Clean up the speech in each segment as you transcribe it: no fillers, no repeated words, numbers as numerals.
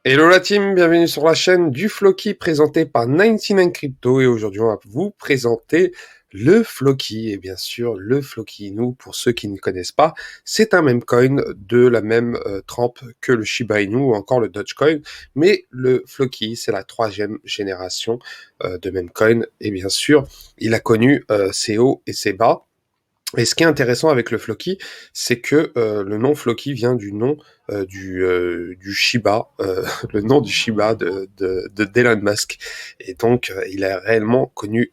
Hello la team, bienvenue sur la chaîne du Floki présenté par 99 Crypto et aujourd'hui on va vous présenter le Floki et bien sûr le Floki Inu pour ceux qui ne connaissent pas, c'est un meme coin de la même trempe que le Shiba Inu ou encore le Dogecoin, mais le Floki c'est la troisième génération de meme coin et bien sûr il a connu ses hauts et ses bas. Et ce qui est intéressant avec le Floki, c'est que le nom Floki vient du nom du Shiba, le nom du Shiba d'Elon Musk. Et donc, il a réellement connu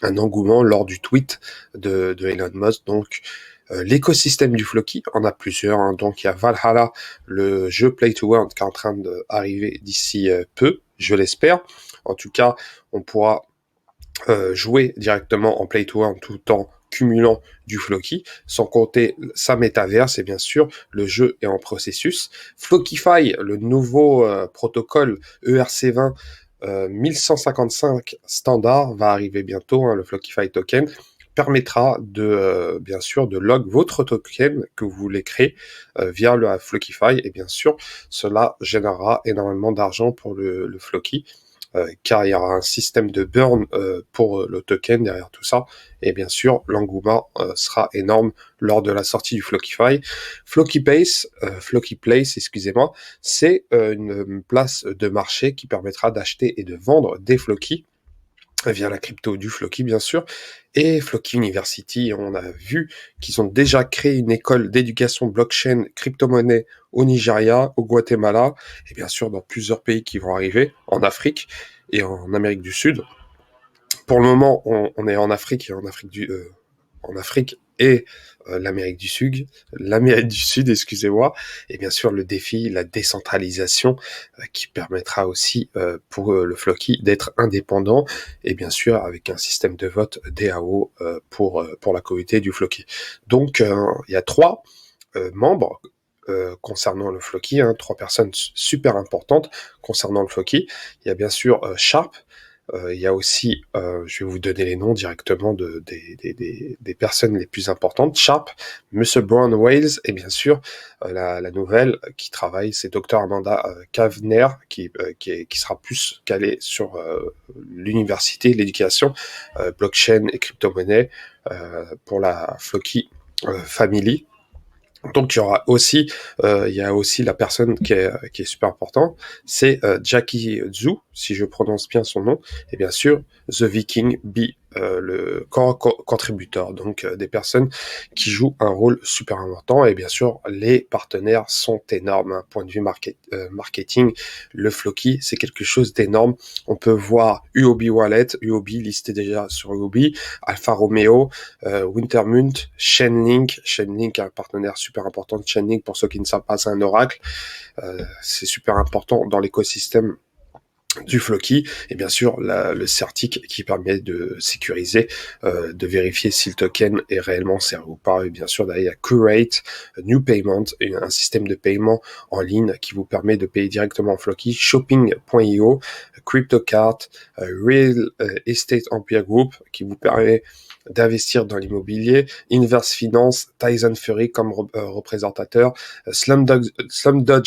un engouement lors du tweet de Elon Musk. Donc, l'écosystème du Floki en a plusieurs. Hein. Donc, il y a Valhalla, le jeu Play to Earn qui est en train d'arriver d'ici peu, je l'espère. En tout cas, on pourra jouer directement en Play to Earn tout en cumulant du Floki, sans compter sa métaverse et bien sûr le jeu est en processus. Flockify, le nouveau protocole ERC20 1155 standard va arriver bientôt, hein, le Flockify token permettra de bien sûr de log votre token que vous voulez créer via le Flockify et bien sûr cela générera énormément d'argent pour le Floki car il y aura un système de burn pour le token derrière tout ça. Et bien sûr, l'engouement sera énorme lors de la sortie du Flockify. Flocky Place, excusez-moi, c'est une place de marché qui permettra d'acheter et de vendre des Flocky via la crypto du Floki bien sûr, et Floki University, on a vu qu'ils ont déjà créé une école d'éducation blockchain crypto-monnaie au Nigeria, au Guatemala, et bien sûr dans plusieurs pays qui vont arriver, en Afrique et en Amérique du Sud. Pour le moment, on est en Afrique et en Afrique et l'Amérique du Sud, excusez-moi, et bien sûr le défi, la décentralisation, qui permettra aussi pour le Floki d'être indépendant et bien sûr avec un système de vote DAO pour la communauté du Floki. Donc il y a trois membres concernant le Floki, hein, trois personnes super importantes concernant le Floki. Il y a bien sûr Sharp. Il y a aussi, je vais vous donner les noms directement des personnes les plus importantes. Sharp, Monsieur Brown Wales et bien sûr la nouvelle qui travaille, c'est Dr Amanda Kavner qui sera plus calée sur l'université, l'éducation, blockchain et crypto-monnaie pour la Floki Family. Donc il y a aussi la personne qui est super importante, c'est Jackie Zhu, si je prononce bien son nom, et bien sûr The Viking B, le contributeur, donc des personnes qui jouent un rôle super important, et bien sûr les partenaires sont énormes, hein, point de vue marketing, le Floki c'est quelque chose d'énorme, on peut voir UOB Wallet, UOB listé déjà sur UOB, Alfa Romeo, Wintermute, Chainlink, un partenaire super important de Chainlink pour ceux qui ne savent pas, c'est un oracle, c'est super important dans l'écosystème du Floki et bien sûr le certic qui permet de sécuriser, de vérifier si le token est réellement servi ou pas et bien sûr derrière il y a Curate, New Payment, un système de paiement en ligne qui vous permet de payer directement en Floki, Shopping.io, CryptoCart, Real Estate Empire Group qui vous permet d'investir dans l'immobilier, Inverse Finance, Tyson Fury comme représentateur, Slumdog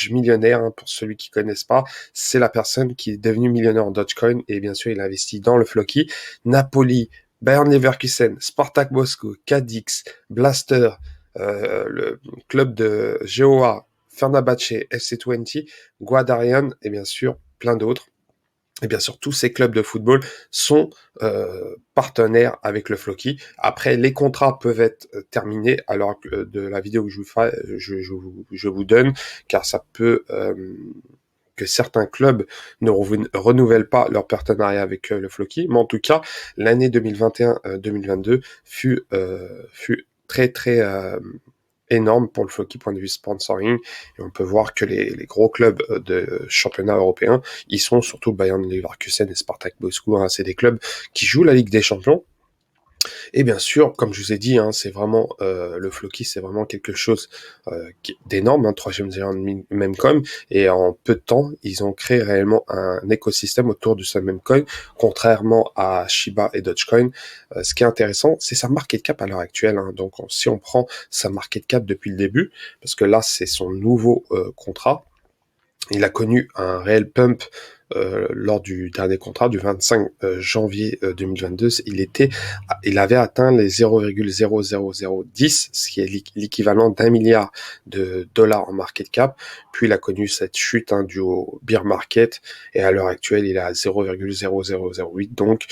Millionnaire, hein, pour celui qui ne connaissent pas, c'est la personne qui est devenue millionnaire en Dogecoin et bien sûr il a investi dans le Floki, Napoli, Bayern Leverkusen, Spartak Moscou, Cadix, Blaster, le club de GOA, Fenerbahçe, FC20, Guadarian et bien sûr plein d'autres. Et bien sûr, tous ces clubs de football sont partenaires avec le Floki. Après, les contrats peuvent être terminés à l'heure de la vidéo que je vous donne, car ça peut que certains clubs ne renouvellent pas leur partenariat avec le Floki. Mais en tout cas, l'année 2021-2022 fut très énorme pour le Floki point de vue sponsoring et on peut voir que les gros clubs de championnat européen ils sont surtout Bayern Leverkusen et Spartak Moscou, hein, c'est des clubs qui jouent la Ligue des Champions et bien sûr, comme je vous ai dit, hein, c'est vraiment le Floki, c'est vraiment quelque chose d'énorme, hein, troisième géant de Memcoin, et en peu de temps, ils ont créé réellement un écosystème autour de ce Memcoin, contrairement à Shiba et Dogecoin. Ce qui est intéressant, c'est sa market cap à l'heure actuelle. Hein, donc, si on prend sa market cap depuis le début, parce que là, c'est son nouveau contrat, Il a connu un réel pump lors du dernier contrat du 25 janvier 2022. Il avait atteint les 0,00010, ce qui est l'équivalent d'1 milliard de dollars en market cap. Puis il a connu cette chute due au bear market, et à l'heure actuelle, il est à 0,0008, donc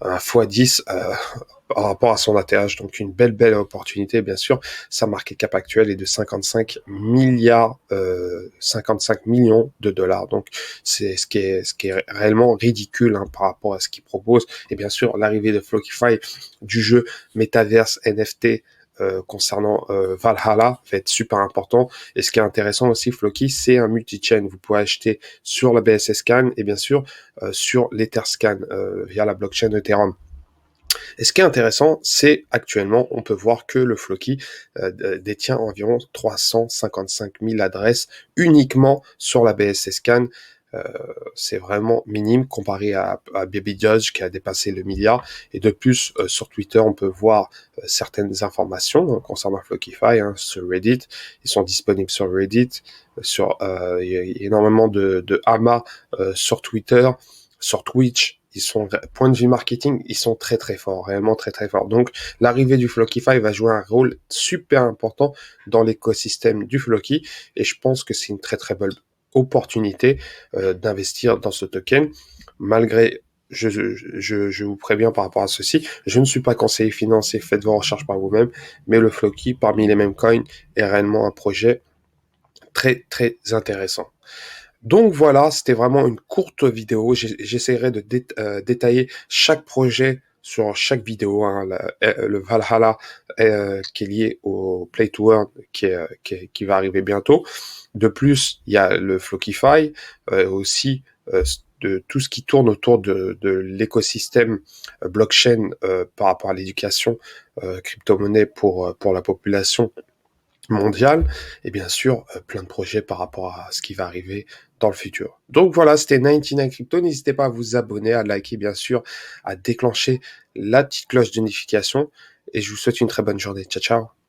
un x10 par rapport à son ATH, donc une belle opportunité, bien sûr. Sa market cap actuelle est de 55 milliards, 55 millions de dollars. Donc, c'est ce qui est réellement ridicule par rapport à ce qu'il propose. Et bien sûr, l'arrivée de Flockify, du jeu Metaverse NFT, concernant Valhalla, va être super important. Et ce qui est intéressant aussi, Floki, c'est un multi-chain. Vous pouvez acheter sur la BSC Scan et bien sûr sur l'Etherscan via la blockchain Ethereum. Et ce qui est intéressant, c'est actuellement, on peut voir que le Floki détient environ 355 000 adresses uniquement sur la BSC Scan. C'est vraiment minime comparé à Baby Doge qui a dépassé le milliard. Et de plus, sur Twitter, on peut voir certaines informations concernant Flockify sur Reddit. Ils sont disponibles sur Reddit. Il y a énormément de AMA sur Twitter, sur Twitch. Point de vue marketing, ils sont très forts, réellement très forts. Donc, l'arrivée du Flockify va jouer un rôle super important dans l'écosystème du Floki, et je pense que c'est une très belle opportunité d'investir dans ce token. Malgré, je vous préviens par rapport à ceci, je ne suis pas conseiller financier, faites vos recherches par vous-même, mais le Floki, parmi les mêmes coins, est réellement un projet très intéressant. Donc voilà, c'était vraiment une courte vidéo. J'essaierai de détailler chaque projet sur chaque vidéo. Le Valhalla qui est lié au Play to Earn qui va arriver bientôt. De plus, il y a le Flockify, aussi de tout ce qui tourne autour de l'écosystème blockchain par rapport à l'éducation crypto-monnaie pour la population mondiale, et bien sûr plein de projets par rapport à ce qui va arriver dans le futur. Donc voilà, c'était 99 Crypto. N'hésitez pas à vous abonner, à liker, bien sûr, à déclencher la petite cloche de notification, et je vous souhaite une très bonne journée. Ciao ciao.